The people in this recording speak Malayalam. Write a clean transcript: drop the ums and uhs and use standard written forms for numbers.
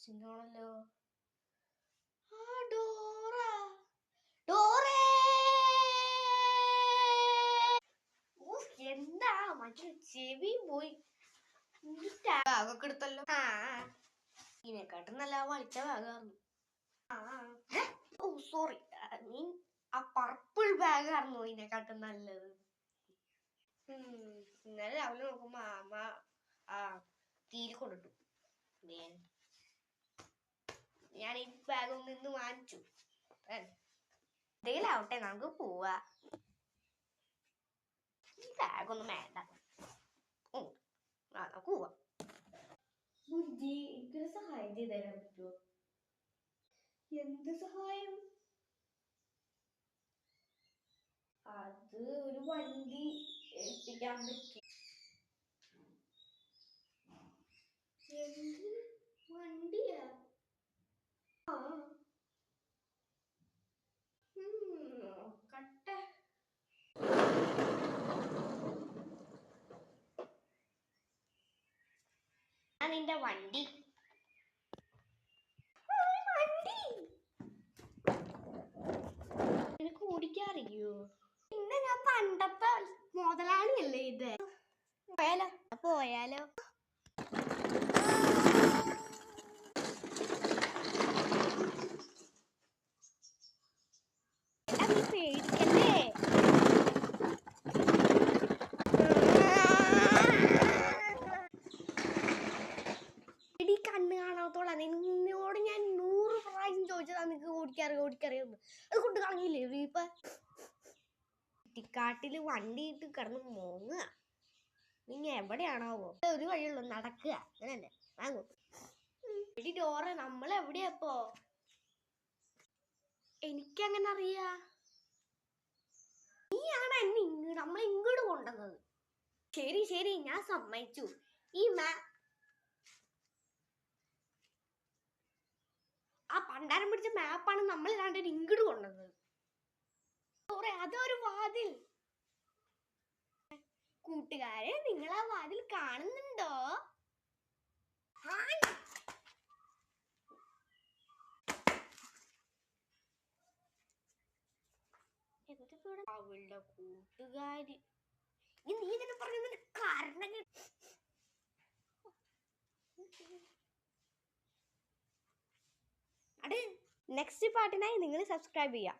ഇൻട്രസ്റ്റിംഗ് ആണല്ലോ. ഡോറ ഡോറേ എന്താ മറ്റേ ചെവി പോയി. ബാഗൊക്കെ എടുത്തല്ലോ. ഇതിനെക്കാട്ടും നല്ല വലിച്ച ബാഗായിരുന്നു. ഓ സോറി, മീൻ ആ പർപ്പിൾ ബാഗായിരുന്നു ഇതിനെക്കാട്ടും നല്ലത്. ഇന്നലെ രാവിലെ നോക്കുമ്പോ അമ്മ ആ തീരെ കൊണ്ടിട്ടു. ഞാൻ ഈ ബാഗ് ഒന്ന് വാങ്ങിച്ചു. എന്തെങ്കിലും ആവട്ടെ, നമുക്ക് പോവാ. ഈ ബാഗൊന്നും വേണ്ട. നമുക്ക് പോവാ. ബുദ്ധി, എനിക്കൊരു സഹായം ചെയ്തു തരാൻ പറ്റുമോ? എന്ത് സഹായം? അത് ഒരു വണ്ടി ഏൽപ്പിക്കാൻ പറ്റും. എന്ത് വണ്ടിയാ? നോക്കട്ടെ. നിന്റെ വണ്ടി നിനക്ക് ഓടിക്കാറിയോ? പിന്നെ ഞാൻ പണ്ടത്തെ മുതലാളിയല്ലേ ഇത്. പോയാലോ? പേടിക്കല്ലേ. എടി കണ്ണ് കാണാത്തോളാ, നിന്നോട് ഞാൻ 100 പ്രാവശ്യം ചോദിച്ചതാ നിനക്ക് ഓടിക്കറിയൊന്ന്. അത് കൊണ്ട് കളഞ്ഞില്ലേ ഇപ്പൊ? കുട്ടിക്കാട്ടില് വണ്ടി ഇട്ട് കിടന്ന് മോങ്ങുക. നിങ്ങ എവിടെയാണാവോ? ഒരു വഴിയുള്ളൂ, നടക്കുക. അങ്ങനല്ലേ വാങ്ങും. എടി ഡോറ, നമ്മൾ എവിടെയാപ്പോ? എനിക്കങ്ങനെ അറിയാ? നീയാണ് എന്നെ നമ്മളെ ഇങ്ങോട്ട് കൊണ്ടുവന്നത്. ശരി ശരി, ഞാൻ സമ്മതിച്ചു. ഈ ആ പണ്ടാരം പിടിച്ച മാപ്പാണ് നമ്മൾ രണ്ടുപേരും ഇങ്ങോട്ട് കൊണ്ടുവന്നത്. അതൊരു വാതിൽ. കൂട്ടുകാരെ, നിങ്ങൾ ആ വാതിൽ കാണുന്നുണ്ടോ? അവളുടെ കൂട്ടുകാരി. നീ ഇതിനെ പറഞ്ഞ കാരണം. നെക്സ്റ്റ് പാർട്ടിനായി നിങ്ങൾ സബ്സ്ക്രൈബ് ചെയ്യാം.